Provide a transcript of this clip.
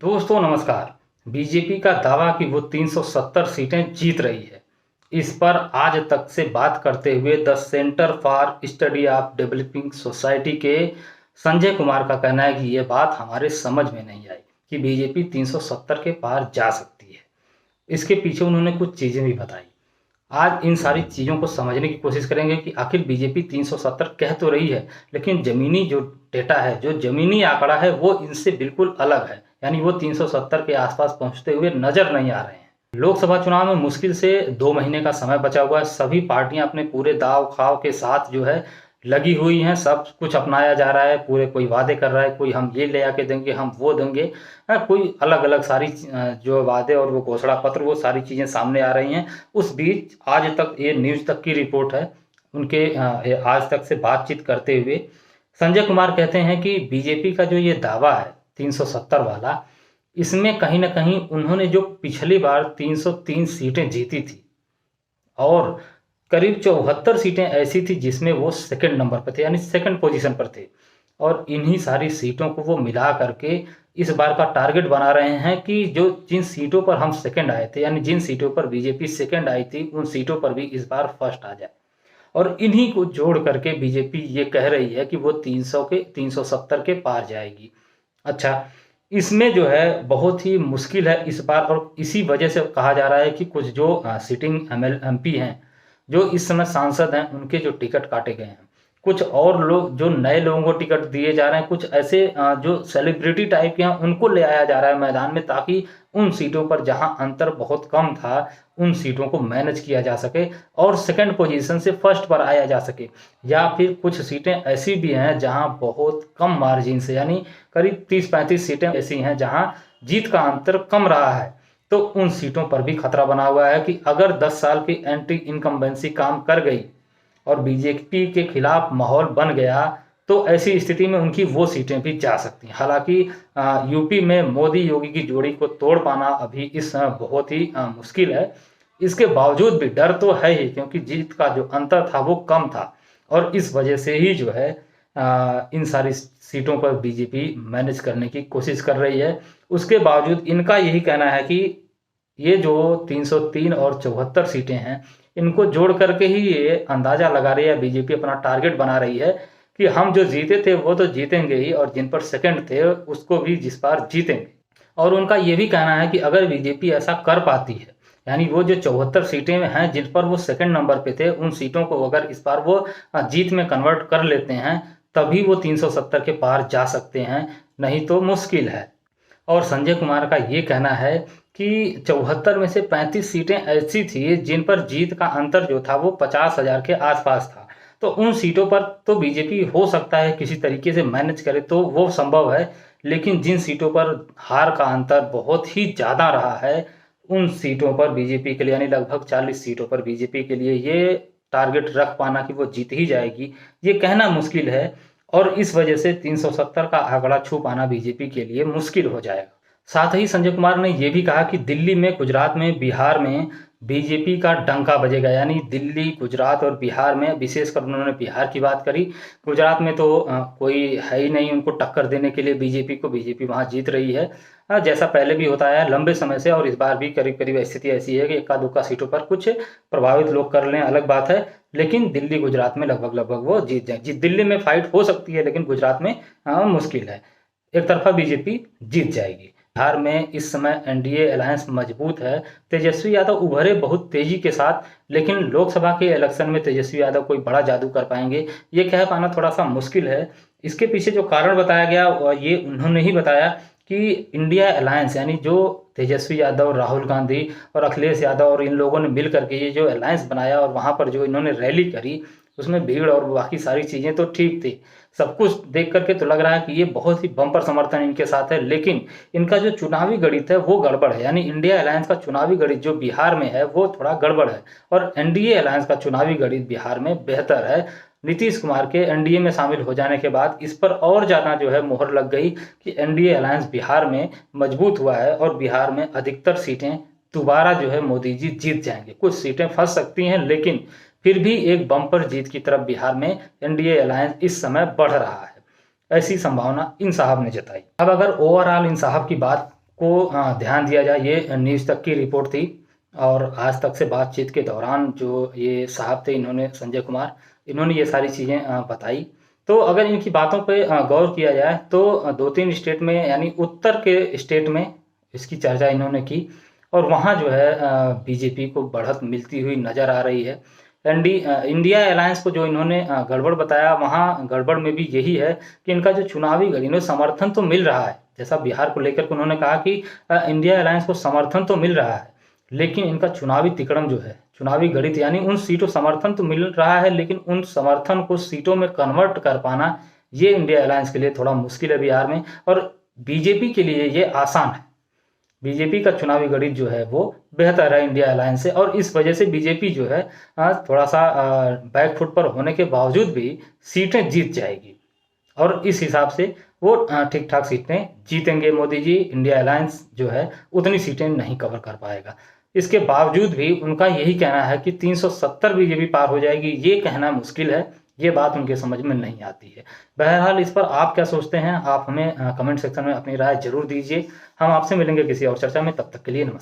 दोस्तों नमस्कार। बीजेपी का दावा कि वो 370 सीटें जीत रही है, इस पर आज तक से बात करते हुए the centre for study of developing society के संजय कुमार का कहना है कि ये बात हमारे समझ में नहीं आई कि बीजेपी 370 के पार जा सकती है। इसके पीछे उन्होंने कुछ चीज़ें भी बताई। आज इन सारी चीज़ों को समझने की कोशिश करेंगे कि आखिर बीजेपी 370 कह तो रही है, लेकिन ज़मीनी जो डेटा है, जो ज़मीनी आंकड़ा है, वो इनसे बिल्कुल अलग है। यानी वो 370 के आसपास पहुंचते हुए नजर नहीं आ रहे हैं। लोकसभा चुनाव में मुश्किल से 2 महीने का समय बचा हुआ है। सभी पार्टियां अपने पूरे दाव खाव के साथ जो है लगी हुई हैं। सब कुछ अपनाया जा रहा है, पूरे कोई वादे कर रहा है, कोई हम ये ले आके देंगे, हम वो देंगे, कोई अलग अलग सारी जो वादे और वो घोषणा पत्र, वो सारी चीज़ें सामने आ रही हैं। उस बीच आज तक ये न्यूज़ तक की रिपोर्ट है, उनके आज तक से बातचीत करते हुए संजय कुमार कहते हैं कि बीजेपी का जो ये दावा है 370 वाला, इसमें कहीं ना कहीं उन्होंने जो पिछली बार 303 सीटें जीती थी और करीब 74 सीटें ऐसी थी जिसमें वो सेकंड नंबर पर थे, यानी सेकंड पोजीशन पर थे, और इन्हीं सारी सीटों को वो मिला करके इस बार का टारगेट बना रहे हैं कि जो जिन सीटों पर हम सेकंड आए थे, यानी जिन सीटों पर बीजेपी सेकंड आई थी, उन सीटों पर भी इस बार फर्स्ट आ जाए। और इन्हीं को जोड़ करके बीजेपी ये कह रही है कि वो 370 के पार जाएगी। अच्छा, इसमें जो है बहुत ही मुश्किल है इस बार, और इसी वजह से कहा जा रहा है कि कुछ जो सिटिंग एमपी हैं, जो इस समय सांसद हैं, उनके जो टिकट काटे गए हैं, कुछ और लोग जो नए लोगों को टिकट दिए जा रहे हैं, कुछ ऐसे जो सेलिब्रिटी टाइप के हैं उनको ले आया जा रहा है मैदान में, ताकि उन सीटों पर जहां अंतर बहुत कम था उन सीटों को मैनेज किया जा सके और सेकंड पोजीशन से फर्स्ट पर आया जा सके। या फिर कुछ सीटें ऐसी भी हैं जहां बहुत कम मार्जिन से, यानी करीब 30-35 सीटें ऐसी हैं जहां जीत का अंतर कम रहा है, तो उन सीटों पर भी खतरा बना हुआ है कि अगर 10 साल की एंटी इनकम्बेंसी काम कर गई और बीजेपी के खिलाफ माहौल बन गया, तो ऐसी स्थिति में उनकी वो सीटें भी जा सकती हैं। हालांकि यूपी में मोदी योगी की जोड़ी को तोड़ पाना अभी इस समय बहुत ही मुश्किल है। इसके बावजूद भी डर तो है ही, क्योंकि जीत का जो अंतर था वो कम था, और इस वजह से ही जो है इन सारी सीटों पर बीजेपी मैनेज करने की कोशिश कर रही है। उसके बावजूद इनका यही कहना है कि ये जो 303 और 74 सीटें हैं, इनको जोड़ करके ही ये अंदाजा लगा रही है, बीजेपी अपना टारगेट बना रही है कि हम जो जीते थे वो तो जीतेंगे ही, और जिन पर सेकंड थे उसको भी जिस बार जीतेंगे। और उनका ये भी कहना है कि अगर बीजेपी ऐसा कर पाती है, यानी वो जो 74 सीटें हैं जिन पर वो सेकंड नंबर पे थे, उन सीटों को अगर इस बार वो जीत में कन्वर्ट कर लेते हैं, तभी वो 370 के पार जा सकते हैं, नहीं तो मुश्किल है। और संजय कुमार का ये कहना है कि 74 में से 35 सीटें ऐसी थी जिन पर जीत का अंतर जो था वो 50,000 के आसपास था, तो उन सीटों पर तो बीजेपी हो सकता है किसी तरीके से मैनेज करे, तो वो संभव है। लेकिन जिन सीटों पर हार का अंतर बहुत ही ज़्यादा रहा है, उन सीटों पर बीजेपी के लिए, यानी लगभग 40 सीटों पर बीजेपी के लिए ये टारगेट रख पाना कि वो जीत ही जाएगी, ये कहना मुश्किल है। और इस वजह से 370 का आंकड़ा छू पाना बीजेपी के लिए मुश्किल हो जाएगा। साथ ही संजय कुमार ने यह भी कहा कि दिल्ली में, गुजरात में, बिहार में बीजेपी का डंका बजेगा, यानी दिल्ली, गुजरात और बिहार में, विशेषकर उन्होंने बिहार की बात करी। गुजरात में तो कोई है ही नहीं उनको टक्कर देने के लिए बीजेपी को, बीजेपी वहां जीत रही है, जैसा पहले भी होता है लंबे समय से, और इस बार भी करीब करीब स्थिति ऐसी है कि इक्का दुक्का सीटों पर कुछ प्रभावित लोग कर लें, अलग बात है, लेकिन दिल्ली गुजरात में लगभग वो जीत जाए। दिल्ली में फाइट हो सकती है, लेकिन गुजरात में मुश्किल है, एक तरफा बीजेपी जीत जाएगी। बिहार में इस समय एनडीए अलायंस मजबूत है, तेजस्वी यादव उभरे बहुत तेजी के साथ, लेकिन लोकसभा के इलेक्शन में तेजस्वी यादव कोई बड़ा जादू कर पाएंगे, ये कह पाना थोड़ा सा मुश्किल है। इसके पीछे जो कारण बताया गया ये उन्होंने ही बताया कि इंडिया अलायंस, यानी जो तेजस्वी यादव, राहुल गांधी और अखिलेश यादव और इन लोगों ने मिल करके ये जो अलायंस बनाया और वहाँ पर जो इन्होंने रैली करी, उसमें भीड़ और बाकी सारी चीज़ें तो ठीक थी, सब कुछ देख करके तो लग रहा है कि ये बहुत ही बम्पर समर्थन इनके साथ है, लेकिन इनका जो चुनावी गणित है वो गड़बड़ है। यानी इंडिया अलायंस का चुनावी गणित जो बिहार में है वो थोड़ा गड़बड़ है, और एनडीए अलायंस का चुनावी गणित बिहार में बेहतर है। नीतीश कुमार के एनडीए में शामिल हो जाने के बाद इस पर और ज़्यादा जो है मोहर लग गई कि एनडीए अलायंस बिहार में मजबूत हुआ है, और बिहार में अधिकतर सीटें दोबारा जो है मोदी जी जीत जाएंगे। कुछ सीटें फंस सकती हैं, लेकिन फिर भी एक बम्पर जीत की तरफ बिहार में एनडीए अलायंस इस समय बढ़ रहा है, ऐसी संभावना इन साहब ने जताई। अब अगर ओवरऑल इन साहब की बात को ध्यान दिया जाए, ये न्यूज़ तक की रिपोर्ट थी। और आज तक से बातचीत के दौरान जो ये साहब थे, इन्होंने, संजय कुमार, इन्होंने ये सारी चीज़ें बताई। तो अगर इनकी बातों पे गौर किया जाए तो 2-3 स्टेट में, यानी उत्तर के स्टेट में इसकी चर्चा इन्होंने की, और वहाँ जो है बीजेपी को बढ़त मिलती हुई नज़र आ रही है। इंडिया अलायंस को जो इन्होंने गड़बड़ बताया, वहाँ गड़बड़ में भी यही है कि इनका जो चुनावी इन्हें समर्थन तो मिल रहा है, जैसा बिहार को लेकर के उन्होंने कहा कि इंडिया अलायंस को समर्थन तो मिल रहा है, लेकिन इनका चुनावी तिकड़म जो है, चुनावी गणित, यानी उन सीटों समर्थन तो मिल रहा है, लेकिन उन समर्थन को सीटों में कन्वर्ट कर पाना, ये इंडिया अलायंस के लिए थोड़ा मुश्किल है बिहार में। और बीजेपी के लिए ये आसान है। बीजेपी का चुनावी गणित जो है वो बेहतर है इंडिया अलायंस से, और इस वजह से बीजेपी जो है थोड़ा सा बैकफुट पर होने के बावजूद भी सीटें जीत जाएगी, और इस हिसाब से वो ठीक ठाक सीटें जीतेंगे मोदी जी। इंडिया अलायंस जो है उतनी सीटें नहीं कवर कर पाएगा। इसके बावजूद भी उनका यही कहना है कि 370 बीजेपी पार हो जाएगी, ये कहना मुश्किल है, ये बात उनके समझ में नहीं आती है। बहरहाल, इस पर आप क्या सोचते हैं, आप हमें कमेंट सेक्शन में अपनी राय जरूर दीजिए। हम आपसे मिलेंगे किसी और चर्चा में, तब तक के लिए नमस्कार।